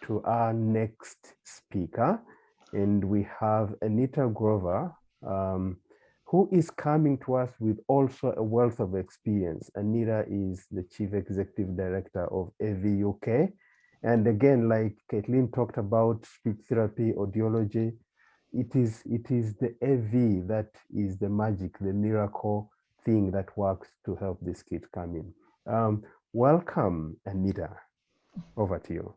to our next speaker, and we have Anita Grover, who is coming to us with also a wealth of experience. Anita is the Chief Executive Director of AV UK. And again, like Caitlin talked about speech therapy, audiology, it is the AV that is the magic, the miracle thing that works to help this kid come in. Welcome, Anita. Over to you.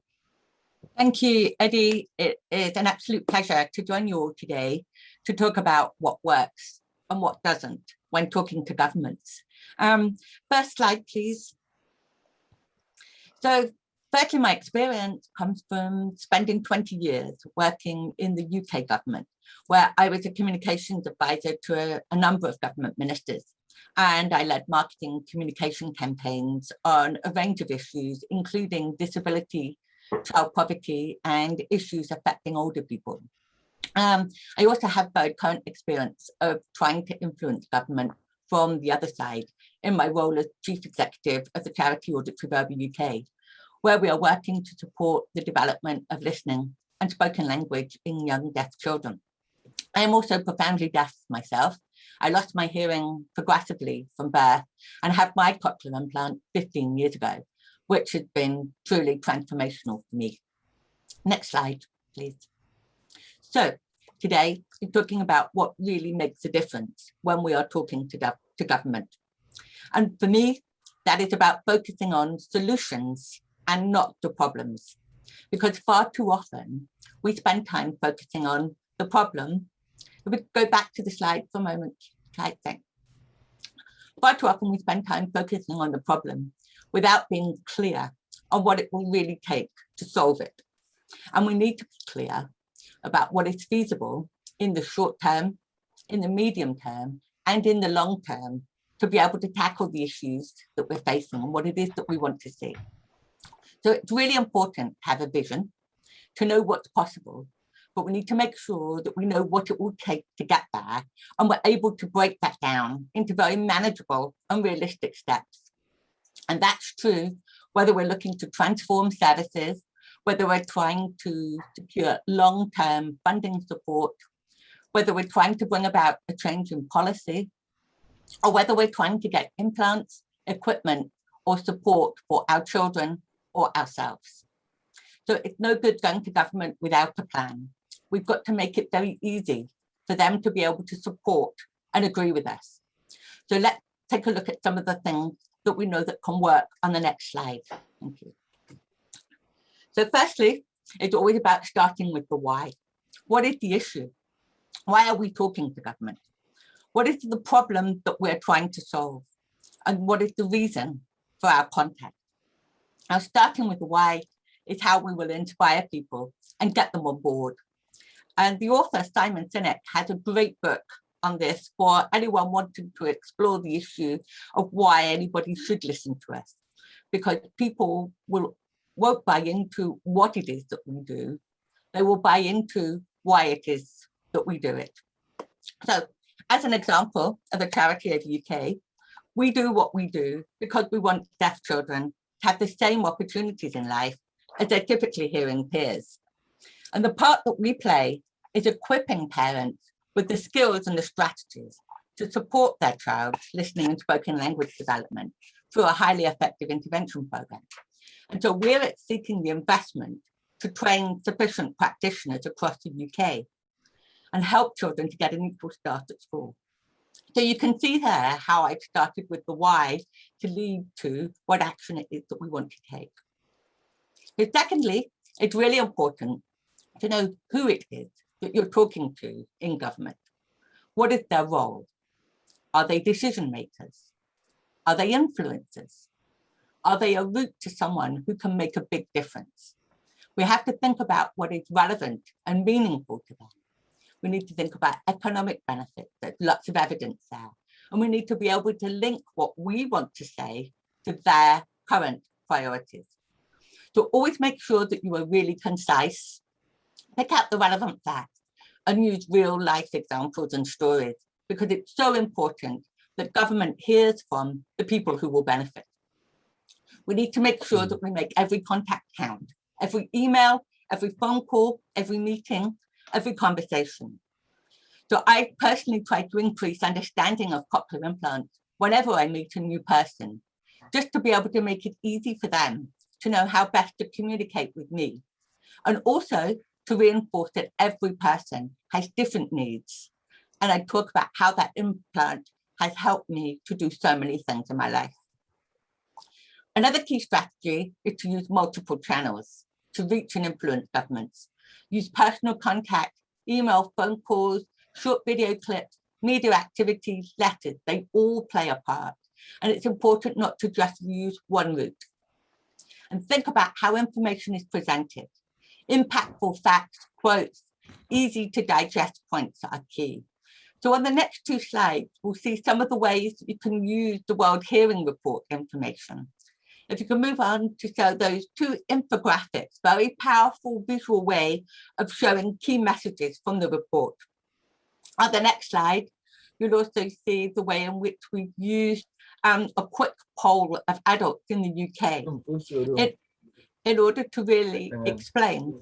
Thank you, Eddie. It is an absolute pleasure to join you all today to talk about what works and what doesn't when talking to governments. First slide, please. So firstly, my experience comes from spending 20 years working in the UK government, where I was a communications advisor to a number of government ministers. And I led marketing communication campaigns on a range of issues, including disability, child poverty, and issues affecting older people. I also have very current experience of trying to influence government from the other side in my role as Chief Executive of the charity Audit Reverber UK, where we are working to support the development of listening and spoken language in young deaf children. I am also profoundly deaf myself. I lost my hearing progressively from birth and had my cochlear implant 15 years ago, which has been truly transformational for me. Next slide, please. So today we're talking about what really makes a difference when we are talking to government. And for me, that is about focusing on solutions and not the problems, because far too often we spend time focusing on the problem. If we go back to the slide for a moment, far too often we spend time focusing on the problem without being clear on what it will really take to solve it. And we need to be clear about what is feasible in the short term, in the medium term, and in the long term to be able to tackle the issues that we're facing and what it is that we want to see. So it's really important to have a vision, to know what's possible, but we need to make sure that we know what it will take to get there, and we're able to break that down into very manageable and realistic steps. And that's true whether we're looking to transform services, whether we're trying to secure long-term funding support, whether we're trying to bring about a change in policy, or whether we're trying to get implants, equipment, or support for our children or ourselves. So it's no good going to government without a plan. We've got to make it very easy for them to be able to support and agree with us. So let's take a look at some of the things that we know that can work on the next slide. Thank you. So firstly, it's always about starting with the why. What is the issue? Why are we talking to government? What is the problem that we're trying to solve? And what is the reason for our contact? Now, starting with the why is how we will inspire people and get them on board. And the author, Simon Sinek, has a great book on this for anyone wanting to explore the issue of why anybody should listen to us, because people won't buy into what it is that we do. They will buy into why it is that we do it. So as an example of a charity of UK, we do what we do because we want deaf children to have the same opportunities in life as their typically hearing peers. And the part that we play is equipping parents with the skills and the strategies to support their child's listening and spoken language development through a highly effective intervention program. And so we're seeking the investment to train sufficient practitioners across the UK and help children to get an equal start at school. So you can see there how I've started with the why to lead to what action it is that we want to take. But secondly, it's really important to know who it is that you're talking to in government. What is their role? Are they decision makers? Are they influencers? Are they a route to someone who can make a big difference? We have to think about what is relevant and meaningful to them. We need to think about economic benefits. There's lots of evidence there. And we need to be able to link what we want to say to their current priorities. So always make sure that you are really concise, pick out the relevant facts, and use real life examples and stories, because it's so important that government hears from the people who will benefit. We need to make sure that we make every contact count, every email, every phone call, every meeting, every conversation. So I personally try to increase understanding of cochlear implants whenever I meet a new person, just to be able to make it easy for them to know how best to communicate with me. And also to reinforce that every person has different needs. And I talk about how that implant has helped me to do so many things in my life. Another key strategy is to use multiple channels to reach and influence governments. Use personal contact, email, phone calls, short video clips, media activities, letters, they all play a part. And it's important not to just use one route. And think about how information is presented. Impactful facts, quotes, easy to digest points are key. So on the next two slides, we'll see some of the ways that you can use the World Hearing Report information. If you can move on to show those two infographics, very powerful visual way of showing key messages from the report. On the next slide, you'll also see the way in which we've used a quick poll of adults in the UK in order to really explain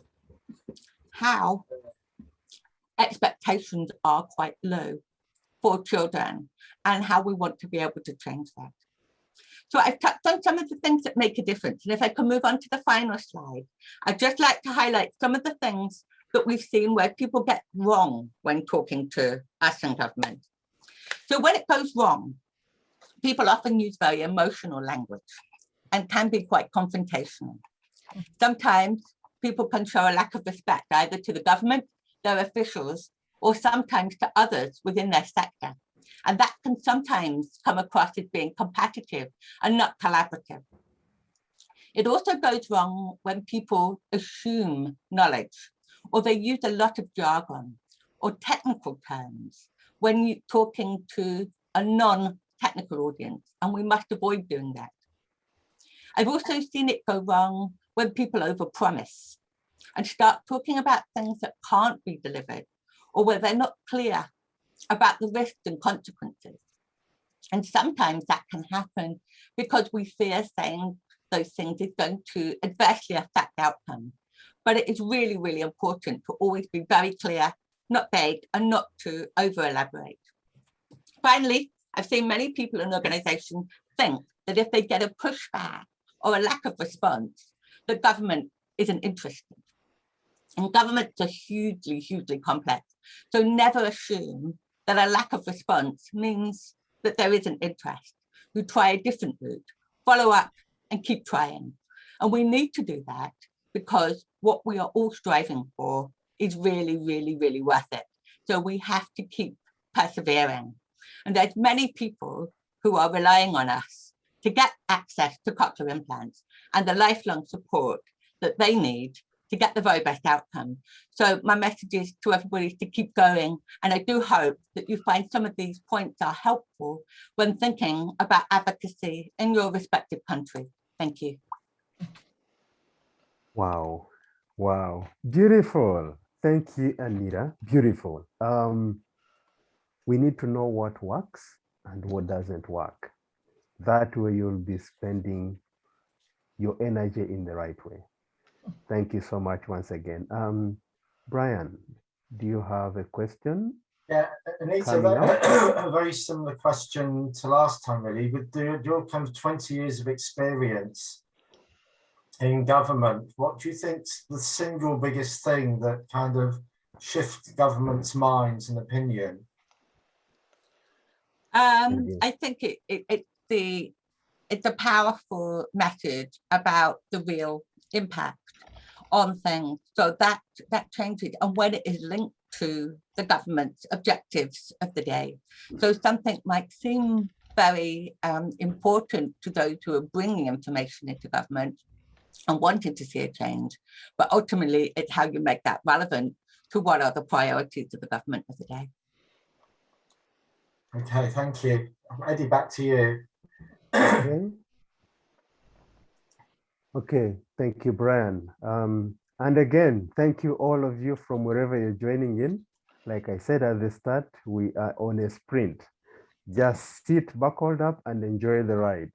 how expectations are quite low for children and how we want to be able to change that. So I've touched on some of the things that make a difference. And if I can move on to the final slide, I'd just like to highlight some of the things that we've seen where people get wrong when talking to us in government. So when it goes wrong, people often use very emotional language and can be quite confrontational. Sometimes people can show a lack of respect either to the government, their officials, or sometimes to others within their sector. And that can sometimes come across as being competitive and not collaborative. It also goes wrong when people assume knowledge, or they use a lot of jargon or technical terms when you're talking to a non-technical audience, and we must avoid doing that. I've also seen it go wrong when people overpromise and start talking about things that can't be delivered, or where they're not clear about the risks and consequences. And sometimes that can happen because we fear saying those things is going to adversely affect the outcome. But it is really, really important to always be very clear, not vague, and not to over-elaborate. Finally, I've seen many people in organizations think that if they get a pushback or a lack of response, the government isn't interested. And governments are hugely, hugely complex. So never assume that a lack of response means that there isn't interest. You try a different route, follow up and keep trying. And we need to do that because what we are all striving for is really, really, really worth it. So we have to keep persevering. And there's many people who are relying on us to get access to cochlear implants and the lifelong support that they need to get the very best outcome. So my message is to everybody to keep going. And I do hope that you find some of these points are helpful when thinking about advocacy in your respective country. Thank you. Wow. Wow. Beautiful. Thank you, Anita. Beautiful. We need to know what works and what doesn't work. That way you'll be spending your energy in the right way. Thank you so much once again. Brian, do you have a question? Yeah, Anita, a very similar question to last time, really. With your kind of 20 years of experience in government, what do you think's the single biggest thing that kind of shifts government's minds and opinion? I think it's a powerful message about the real impact on things. So that changes, and when it is linked to the government's objectives of the day. So something might seem very important to those who are bringing information into government and wanting to see a change, but ultimately it's how you make that relevant to what are the priorities of the government of the day. Okay, thank you. Eddie, back to you. Okay, thank you, Brian. And again, thank you all of you from wherever you're joining in. Like I said at the start, we are on a sprint. Just sit buckled up and enjoy the ride.